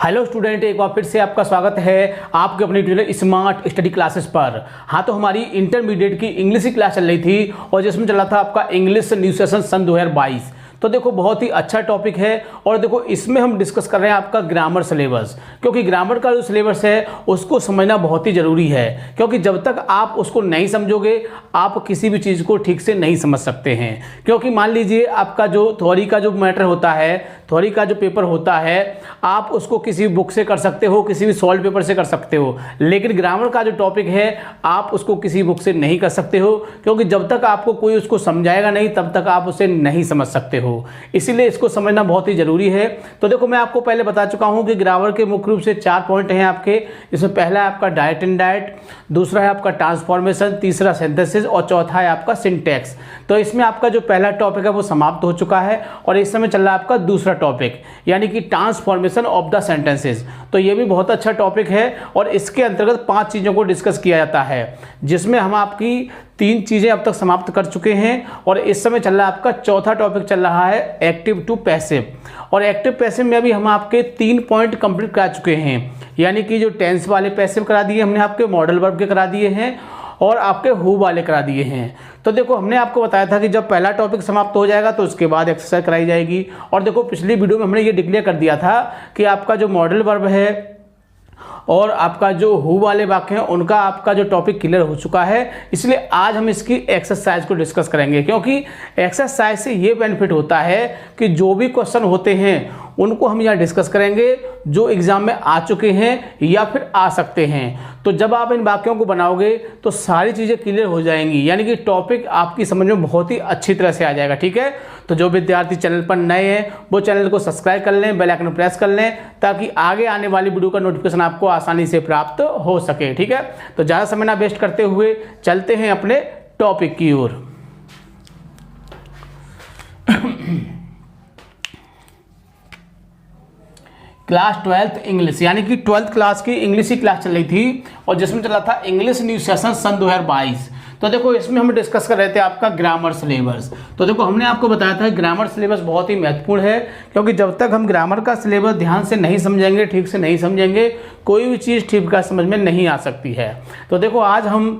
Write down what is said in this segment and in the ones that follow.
Hello student, एक बार फिर से आपका स्वागत है आपके अपनी ट्यूटर स्मार्ट स्टडी क्लासेस पर। हाँ, तो हमारी इंटरमीडिएट की इंग्लिश की क्लास चल रही थी और जिसमें चला था आपका इंग्लिश न्यू सेशन सन 2022। तो देखो बहुत ही अच्छा टॉपिक है और देखो इसमें हम डिस्कस कर रहे हैं आपका ग्रामर सिलेबस, क्योंकि ग्रामर का जो सिलेबस है उसको समझना बहुत ही ज़रूरी है, क्योंकि जब तक आप उसको नहीं समझोगे आप किसी भी चीज़ को ठीक से नहीं समझ सकते हैं। क्योंकि मान लीजिए आपका जो थ्योरी का जो मैटर होता है, थ्योरी का जो पेपर होता है, आप उसको किसी बुक से कर सकते हो, किसी भी सॉल्व पेपर से कर सकते हो, लेकिन ग्रामर का जो टॉपिक है आप उसको किसी बुक से नहीं कर सकते हो, क्योंकि जब तक आपको कोई उसको समझाएगा नहीं तब तक आप उसे नहीं समझ सकते हो। इसीलिए इसको समझना बहुत ही जरूरी है। तो देखो मैं आपको पहले बता चुका हूं कि ग्रामर के मुख्य रूप से 4 पॉइंट हैं आपके। इसमें पहला है आपका डायरेक्ट इनडायरेक्ट, दूसरा है आपका ट्रांसफॉर्मेशन, तीसरा सिंथेसिस और चौथा है आपका सिंटैक्स। तो इसमें आपका जो पहला टॉपिक है वो समाप्त हो चुका है और इस समय चल रहा है आपका दूसरा टॉपिक, यानी कि ट्रांसफॉर्मेशन ऑफ द सेंटेंसेस। तो ये भी बहुत अच्छा टॉपिक है और इसके अंतर्गत 5 चीज़ों को डिस्कस किया जाता है, जिसमें हम आपकी 3 चीज़ें अब तक समाप्त कर चुके हैं और इस समय चल रहा है आपका चौथा टॉपिक चल रहा है एक्टिव टू पैसिव। और एक्टिव पैसिव में अभी हम आपके 3 पॉइंट कंप्लीट करा चुके हैं, यानी कि जो टेंस वाले पैसिव करा दिए हमने, आपके मॉडल वर्ब के करा दिए हैं और आपके हु वाले करा दिए हैं। तो देखो हमने आपको बताया था कि जब पहला टॉपिक समाप्त हो जाएगा तो उसके बाद एक्सरसाइज कराई जाएगी। और देखो पिछली वीडियो में हमने ये डिक्लेयर कर दिया था कि आपका जो मॉडल वर्ब है और आपका जो हु वाले वाक्य हैं उनका आपका जो टॉपिक क्लियर हो चुका है, इसलिए आज हम इसकी एक्सरसाइज को डिस्कस करेंगे। क्योंकि एक्सरसाइज से ये बेनिफिट होता है कि जो भी क्वेश्चन होते हैं उनको हम यहाँ डिस्कस करेंगे जो एग्जाम में आ चुके हैं या फिर आ सकते हैं। तो जब आप इन वाक्यों को बनाओगे तो सारी चीज़ें क्लियर हो जाएंगी, यानी कि टॉपिक आपकी समझ में बहुत ही अच्छी तरह से आ जाएगा। ठीक है, तो जो विद्यार्थी चैनल पर नए हैं वो चैनल को सब्सक्राइब कर लें, बेल आइकन प्रेस कर लें, ताकि आगे आने वाली वीडियो का नोटिफिकेशन आपको आसानी से प्राप्त हो सके। ठीक है, तो ज़्यादा समय ना वेस्ट करते हुए चलते हैं अपने टॉपिक की ओर। क्लास 12th इंग्लिश, यानी कि 12th क्लास की इंग्लिश की क्लास चल रही थी और जिसमें चला था इंग्लिश न्यू सेशन सन 2022। तो देखो इसमें हम डिस्कस कर रहे थे आपका ग्रामर सिलेबस। तो देखो हमने आपको बताया था ग्रामर सिलेबस बहुत ही महत्वपूर्ण है, क्योंकि जब तक हम ग्रामर का सिलेबस ध्यान से नहीं समझेंगे, ठीक से नहीं समझेंगे, कोई भी चीज़ ठीक का समझ में नहीं आ सकती है। तो देखो आज हम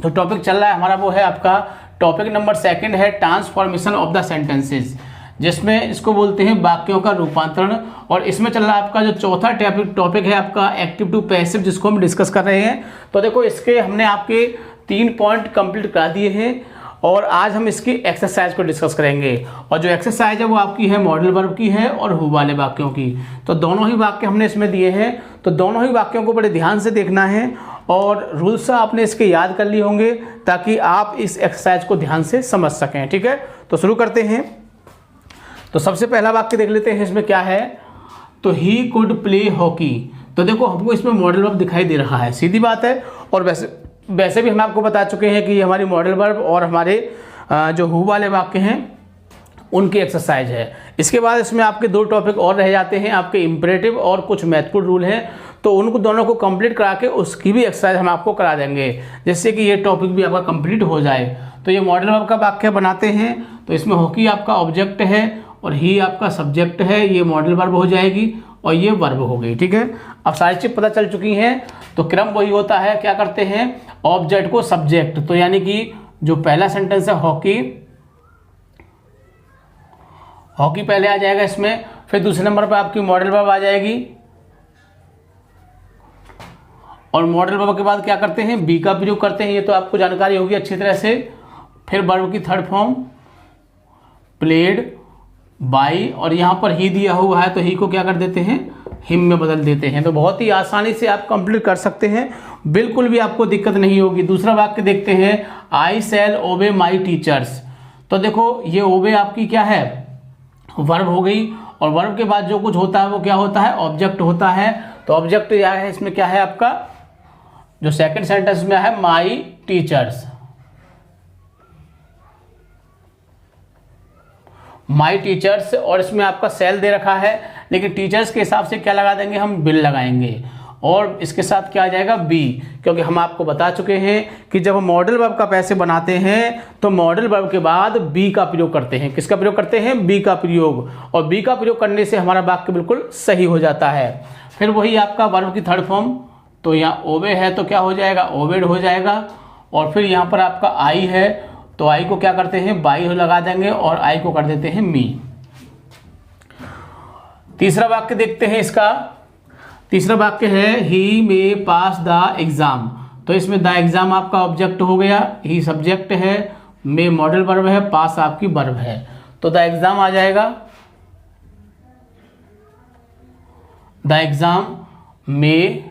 जो टॉपिक चल रहा है हमारा वो है आपका टॉपिक नंबर 2 है ट्रांसफॉर्मेशन ऑफ द सेंटेंसेज, जिसमें इसको बोलते हैं वाक्यों का रूपांतरण। और इसमें चल रहा है आपका जो चौथा टॉपिक है आपका एक्टिव टू पैसिव, जिसको हम डिस्कस कर रहे हैं। तो देखो इसके हमने आपके 3 पॉइंट कंप्लीट करा दिए हैं और आज हम इसकी एक्सरसाइज को डिस्कस करेंगे। और जो एक्सरसाइज है वो आपकी है मॉडल वर्ब की है और हु वाले वाक्यों की। तो दोनों ही वाक्य हमने इसमें दिए हैं, तो दोनों ही वाक्यों को बड़े ध्यान से देखना है और रूल्स आपने इसके याद कर लिए होंगे ताकि आप इस एक्सरसाइज को ध्यान से समझ सकें। ठीक है, तो शुरू करते हैं। तो सबसे पहला वाक्य देख लेते हैं इसमें क्या है। तो ही कुड प्ले हॉकी। तो देखो हमको इसमें मॉडल वर्ब दिखाई दे रहा है, सीधी बात है। और वैसे भी हम आपको बता चुके हैं कि ये हमारी मॉडल वर्ब और हमारे जो हु वाले वाक्य हैं उनकी एक्सरसाइज है। इसके बाद इसमें आपके 2 टॉपिक और रह जाते हैं, आपके इम्परेटिव और कुछ महत्वपूर्ण रूल हैं। तो उनको दोनों को कंप्लीट करा के उसकी भी एक्सरसाइज हम आपको करा देंगे, जिससे कि ये टॉपिक भी आपका कंप्लीट हो जाए। तो ये मॉडल वर्ब का वाक्य बनाते हैं। तो इसमें हॉकी आपका ऑब्जेक्ट है और ही आपका सब्जेक्ट है, ये मॉडल वर्ब हो जाएगी और ये वर्ब हो गई। ठीक है, अब सारी चीज़ पता चल चुकी हैं। तो क्रम वही होता है, क्या करते हैं ऑब्जेक्ट को सब्जेक्ट, तो यानी कि जो पहला सेंटेंस है हॉकी, हॉकी पहले आ जाएगा इसमें। फिर दूसरे नंबर पर आपकी मॉडल वर्ब आ जाएगी और मॉडल वर्ब के बाद क्या करते हैं बी का प्रयोग करते हैं, ये तो आपको जानकारी होगी अच्छी तरह से। फिर वर्ब की थर्ड फॉर्म प्लेड बाई, और यहाँ पर ही दिया हुआ है तो ही को क्या कर देते हैं हिम में बदल देते हैं। तो बहुत ही आसानी से आप कंप्लीट कर सकते हैं, बिल्कुल भी आपको दिक्कत नहीं होगी। दूसरा वाक्य देखते हैं आई शैल ओबे माई टीचर्स। तो देखो ये ओबे आपकी क्या है वर्ब हो गई और वर्ब के बाद जो कुछ होता है वो क्या होता है ऑब्जेक्ट होता है। तो ऑब्जेक्ट क्या है इसमें, क्या है आपका जो सेकंड सेंटेंस में है माई टीचर्स, माई टीचर्स, और इसमें आपका सेल दे रखा है, लेकिन टीचर्स के हिसाब से क्या लगा देंगे हम बिल लगाएंगे और इसके साथ क्या आ जाएगा बी, क्योंकि हम आपको बता चुके हैं कि जब हम मॉडल वर्ब का पैसे बनाते हैं तो मॉडल वर्ब के बाद बी का प्रयोग करते हैं। किसका प्रयोग करते हैं बी का प्रयोग, और बी का प्रयोग करने से हमारा वाक्य बिल्कुल सही हो जाता है। फिर वही आपका वर्ब की थर्ड फॉर्म, तो यहाँ ओबे है तो क्या हो जाएगा, ओबेड हो जाएगा। और फिर यहाँ पर आपका आई है तो आई को क्या करते हैं, बाई लगा देंगे और आई को कर देते हैं मी। तीसरा वाक्य देखते हैं इसका। तीसरा वाक्य है ही मे पास द एग्जाम। तो इसमें द एग्जाम आपका ऑब्जेक्ट हो गया, ही सब्जेक्ट है, मे मॉडल वर्ब है, पास आपकी वर्ब है। तो द एग्जाम आ जाएगा, द एग्जाम मे,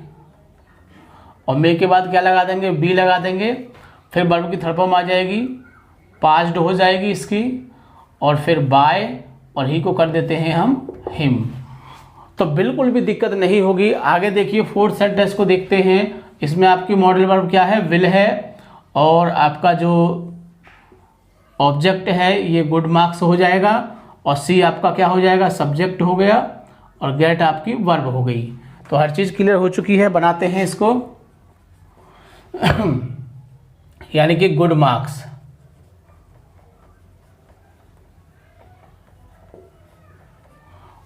और मे के बाद क्या लगा देंगे, बी लगा देंगे। फिर वर्ब की थर्ड फॉर्म आ जाएगी, पास्ड हो जाएगी इसकी, और फिर बाय, और ही को कर देते हैं हम हिम। तो बिल्कुल भी दिक्कत नहीं होगी। आगे देखिए फोर्थ सेंटेंस को देखते हैं। इसमें आपकी मॉडल वर्ब क्या है, विल है, और आपका जो ऑब्जेक्ट है ये गुड मार्क्स हो जाएगा, और सी आपका क्या हो जाएगा, सब्जेक्ट हो गया, और गेट आपकी वर्ब हो गई। तो हर चीज़ क्लियर हो चुकी है। बनाते हैं इसको यानी कि गुड मार्क्स,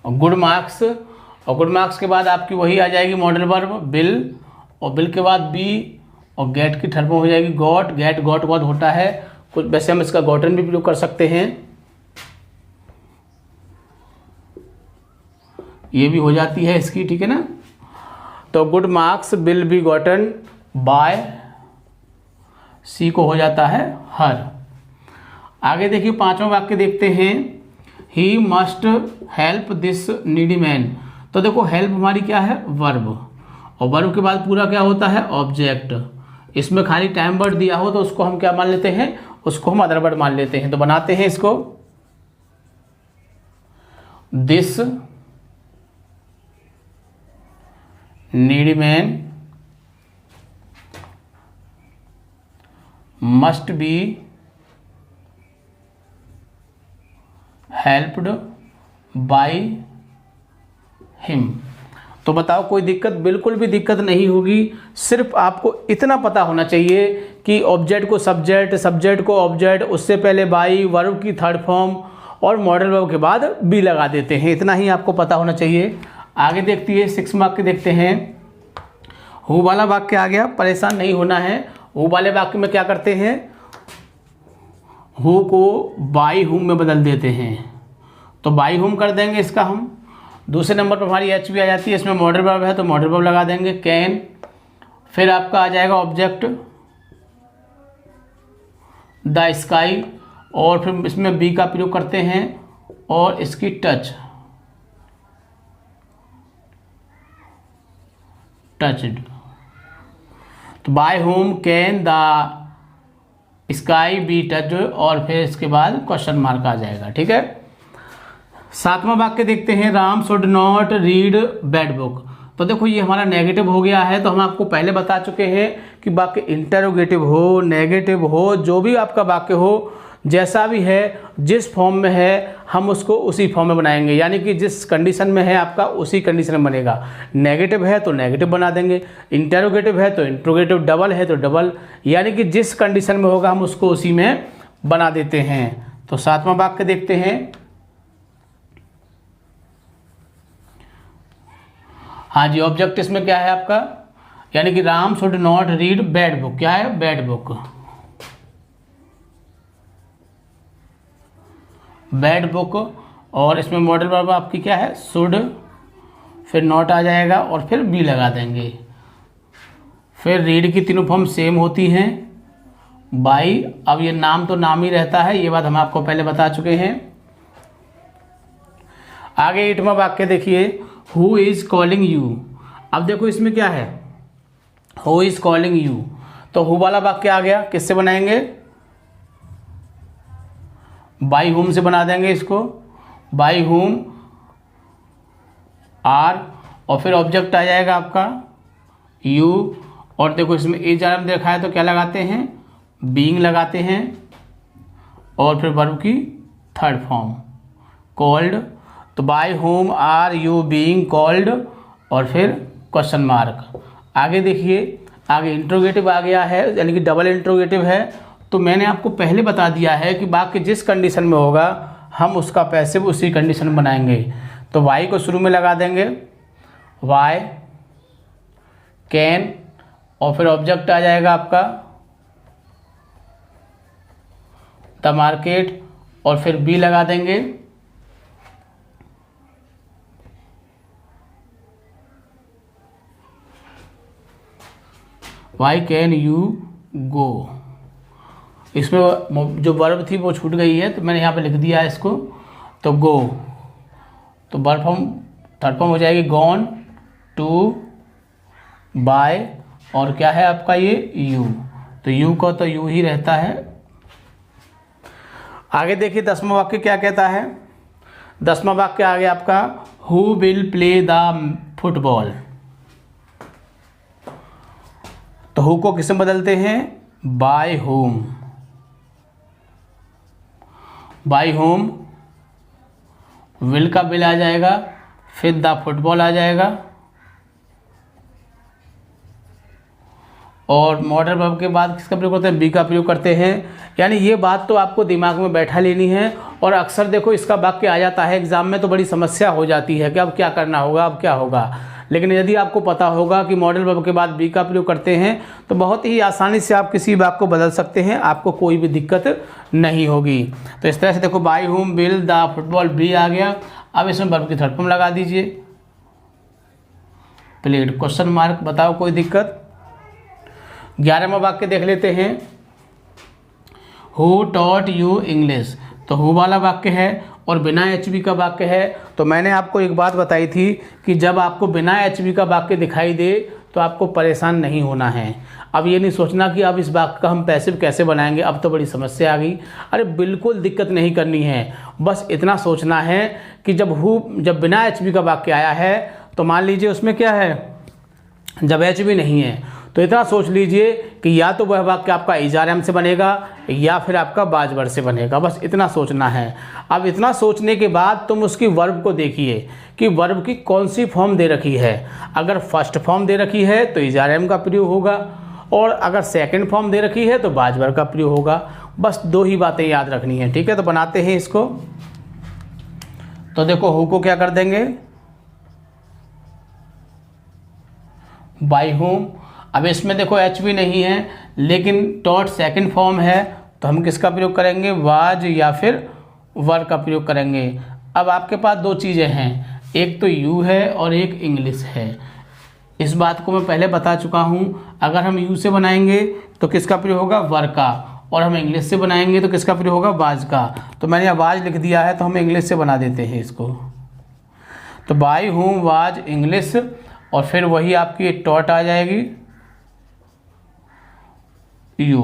और गुड मार्क्स, और गुड मार्क्स के बाद आपकी वही आ जाएगी मॉडल वर्ब बिल, और बिल के बाद बी, और गेट की थर्ड फॉर्म हो जाएगी गॉट। गेट गॉट बहुत होता है कुछ, वैसे हम इसका गॉटन भी प्रयोग कर सकते हैं, ये भी हो जाती है इसकी, ठीक है ना। तो good marks will be gotten by, C को हो जाता है हर। आगे देखिए पांचवा वाक्य देखते हैं, he must help this needy man. तो देखो हेल्प हमारी क्या है, वर्ब, और वर्ब के बाद पूरा क्या होता है, ऑब्जेक्ट। इसमें खाली टाइम वर्ड दिया हो तो उसको हम क्या मान लेते हैं, उसको हम अदर वर्ड मान लेते हैं। तो बनाते हैं इसको, this needy man must be helped by him. तो बताओ कोई दिक्कत, बिल्कुल भी दिक्कत नहीं होगी। सिर्फ आपको इतना पता होना चाहिए कि ऑब्जेक्ट को सब्जेक्ट, सब्जेक्ट को ऑब्जेक्ट, उससे पहले बाई, वर्ब की थर्ड फॉर्म, और मॉडल वर्ब के बाद बी लगा देते हैं। इतना ही आपको पता होना चाहिए। आगे देखती है 6 वाक्य देखते हैं। हु वाला वाक्य आ गया, परेशान नहीं होना है। हु वाले वाक्य में क्या करते हैं, हु को बाई हुम में बदल देते हैं, तो बाई हुम कर देंगे इसका हम। दूसरे नंबर पर हमारी एच भी आ जाती है, इसमें मॉडल वर्ब है तो मॉडल वर्ब लगा देंगे कैन। फिर आपका आ जाएगा ऑब्जेक्ट द स्काई, और फिर इसमें बी का प्रयोग करते हैं, और इसकी टच, टचड। तो by whom can the sky be touch, और फिर इसके बाद क्वेश्चन मार्क आ जाएगा, ठीक है। 7वां वाक्य देखते हैं, Ram should not read bad book. तो देखो ये हमारा नेगेटिव हो गया है, तो हम आपको पहले बता चुके हैं कि वाक्य इंटरोगेटिव हो, नेगेटिव हो, जो भी आपका वाक्य हो, जैसा भी है, जिस फॉर्म में है, हम उसको उसी फॉर्म में बनाएंगे। यानी कि जिस कंडीशन में है आपका उसी कंडीशन में बनेगा। नेगेटिव है तो नेगेटिव बना देंगे, इंटरोगेटिव है तो इंटरोगेटिव, डबल है तो डबल, यानी कि जिस कंडीशन में होगा हम उसको उसी में बना देते हैं। तो 7वां वाक्य देखते हैं। हाँ जी, ऑब्जेक्ट इसमें क्या है आपका, यानी कि Ram should not read bad book. क्या है, बैड बुक, बैड बुक। और इसमें मॉडल वर्ब आपकी क्या है, शुड, फिर नॉट आ जाएगा और फिर बी लगा देंगे। फिर रीड की तीनों फॉर्म सेम होती हैं बाई। अब ये नाम तो नाम ही रहता है, ये बात हम आपको पहले बता चुके हैं। आगे 8वां वाक्य देखिए, हु इज कॉलिंग यू। अब देखो इसमें क्या है, हु इज कॉलिंग यू, तो हु वाला वाक्य आ गया, किससे बनाएंगे, बाई होम से बना देंगे इसको, बाई होम आर, और फिर ऑब्जेक्ट आ जाएगा आपका यू। और देखो इसमें ए जन्म देखा है तो क्या लगाते हैं, बीइंग लगाते हैं, और फिर वर्ब की थर्ड फॉर्म कॉल्ड। तो by whom are you being called, और फिर क्वेश्चन मार्क। आगे देखिए, आगे इंट्रोगेटिव आ गया है, यानी कि डबल इंट्रोगेटिव है। तो मैंने आपको पहले बता दिया है कि वाक्य जिस कंडीशन में होगा हम उसका पैसिव उसी कंडीशन में बनाएंगे। तो वाई को शुरू में लगा देंगे, वाई कैन और फिर ऑब्जेक्ट आ जाएगा आपका द मार्केट और फिर बी लगा देंगे। वाई कैन यू गो, इसमें जो वर्ब थी वो छूट गई है तो मैंने यहाँ पे लिख दिया है इसको। तो गो, तो वर्ब फॉर्म थर्ड फॉर्म हो जाएगी गॉन, टू, बाय और क्या है आपका ये यू, तो यू का तो यू ही रहता है। आगे देखिए 10वां वाक्य क्या कहता है। 10वां वाक्य आ गया आपका who will play the football. तो हु को किसमें बदलते हैं, by whom, by home, will का विल आ जाएगा, फिर द फुटबॉल आ जाएगा और मॉडल वर्ब के बाद किसका प्रयोग करते हैं, बी का प्रयोग करते हैं। यानी ये बात तो आपको दिमाग में बैठा लेनी है। और अक्सर देखो इसका वाक्य आ जाता है एग्जाम में तो बड़ी समस्या हो जाती है कि अब क्या करना होगा, अब क्या होगा। लेकिन यदि आपको पता होगा कि मॉडल वर्ब के बाद बी का प्रयोग करते हैं तो बहुत ही आसानी से आप किसी वाक्य को बदल सकते हैं, आपको कोई भी दिक्कत नहीं होगी। तो इस तरह से देखो by home, will, the football, B आ गया। अब इसमें वर्ब की थर्ड फॉर्म लगा दीजिए, प्लेड क्वेश्चन मार्क, बताओ कोई दिक्कत। 11वां वाक्य देख लेते हैं, हु टॉट यू इंग्लिश। तो हु वाला वाक्य है और बिना एचवी का वाक्य है। तो मैंने आपको एक बात बताई थी कि जब आपको बिना एचवी का वाक्य दिखाई दे तो आपको परेशान नहीं होना है। अब ये नहीं सोचना कि अब इस वाक्य का हम पैसिव कैसे बनाएंगे, अब तो बड़ी समस्या आ गई। अरे बिल्कुल दिक्कत नहीं करनी है, बस इतना सोचना है कि जब बिना एचवी का वाक्य आया है तो मान लीजिए उसमें क्या है, जब एचवी नहीं है तो इतना सोच लीजिए कि या तो वह वाक्य आपका इजारम से बनेगा या फिर आपका बाजवर से बनेगा, बस इतना सोचना है। अब इतना सोचने के बाद तुम उसकी वर्ब को देखिए कि वर्ब की कौन सी फॉर्म दे रखी है। अगर फर्स्ट फॉर्म दे रखी है तो इजारम का प्रयोग होगा और अगर सेकंड फॉर्म दे रखी है तो बाजवर का प्रयोग होगा। बस दो ही बातें याद रखनी है, ठीक है। तो बनाते हैं इसको। तो देखो हु को क्या कर देंगे, बाय होम। अब इसमें देखो एच भी नहीं है लेकिन टॉट सेकंड फॉर्म है तो हम किसका प्रयोग करेंगे, वाज या फिर वर का प्रयोग करेंगे। अब आपके पास दो चीज़ें हैं, एक तो यू है और एक इंग्लिश है। इस बात को मैं पहले बता चुका हूँ। अगर हम यू से बनाएंगे तो किसका प्रयोग होगा, वर का, और हम इंग्लिश से बनाएंगे तो किसका प्रयोग होगा, वाज का। तो मैंने वाज लिख दिया है तो हम इंग्लिश से बना देते हैं इसको। तो बाय होम वाज इंग्लिश और फिर वही आपकी टॉट आ जाएगी यू।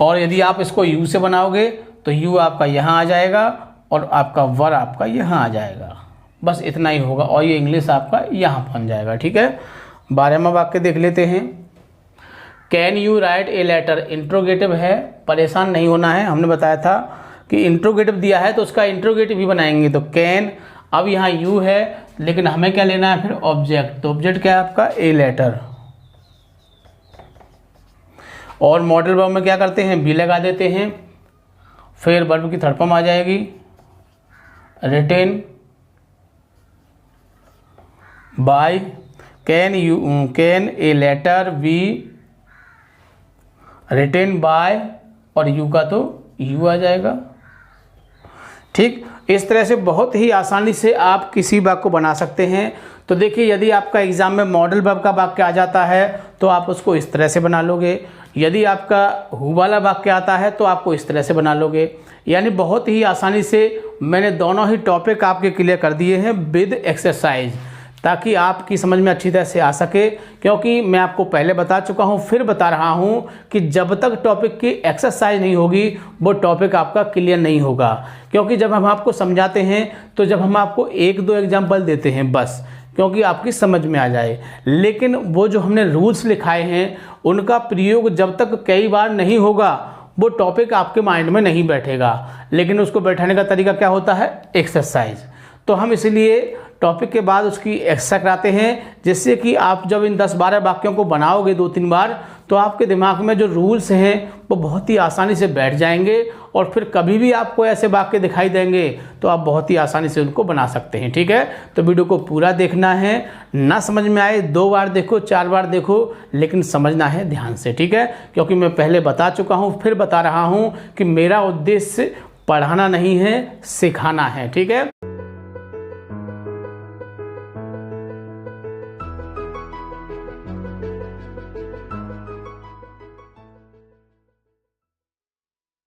और यदि आप इसको यू से बनाओगे तो यू आपका यहाँ आ जाएगा और आपका वर आपका यहाँ आ जाएगा, बस इतना ही होगा। और ये इंग्लिश आपका यहाँ बन जाएगा, ठीक है। 12वां वाक्य देख लेते हैं, can you write a letter. Interrogative है, परेशान नहीं होना है। हमने बताया था कि इंट्रोगेटिव दिया है तो उसका इंट्रोगेटिव भी बनाएंगे। तो कैन, अब यहाँ यू है लेकिन हमें क्या लेना है फिर, ऑब्जेक्ट। तो ऑब्जेक्ट क्या है आपका, ए लेटर। और मॉडल वर्ब में क्या करते हैं, बी लगा देते हैं, फिर वर्ब की थर्ड फॉर्म आ जाएगी written by, can a letter be written by और यू का तो यू आ जाएगा, ठीक। इस तरह से बहुत ही आसानी से आप किसी वाक्य को बना सकते हैं। तो देखिए यदि आपका एग्जाम में मॉडल वर्ब का वाक्य आ जाता है तो आप उसको इस तरह से बना लोगे। यदि आपका हु वाला वाक्य आता है तो आपको इस तरह से बना लोगे। यानी बहुत ही आसानी से मैंने दोनों ही टॉपिक आपके क्लियर कर दिए हैं विद एक्सरसाइज, ताकि आपकी समझ में अच्छी तरह से आ सके। क्योंकि मैं आपको पहले बता चुका हूँ, फिर बता रहा हूँ कि जब तक टॉपिक की एक्सरसाइज नहीं होगी वो टॉपिक आपका क्लियर नहीं होगा। क्योंकि जब हम आपको समझाते हैं तो जब हम आपको 1-2 एग्जाम्पल देते हैं बस, क्योंकि आपकी समझ में आ जाए। लेकिन वो जो हमने रूल्स लिखाए हैं उनका प्रयोग जब तक कई बार नहीं होगा वो टॉपिक आपके माइंड में नहीं बैठेगा। लेकिन उसको बैठाने का तरीका क्या होता है, एक्सरसाइज। तो हम इसलिए टॉपिक के बाद उसकी एक्स्ट्रा कराते हैं, जिससे कि आप जब इन 10-12 वाक्यों को बनाओगे 2-3 बार तो आपके दिमाग में जो रूल्स हैं वो बहुत ही आसानी से बैठ जाएंगे और फिर कभी भी आपको ऐसे वाक्य दिखाई देंगे तो आप बहुत ही आसानी से उनको बना सकते हैं। ठीक है, तो वीडियो को पूरा देखना है, ना समझ में आए 2 बार देखो 4 बार देखो, लेकिन समझना है ध्यान से। ठीक है, क्योंकि मैं पहले बता चुका हूँ, फिर बता रहा हूँ कि मेरा उद्देश्य पढ़ाना नहीं है, सिखाना है। ठीक है।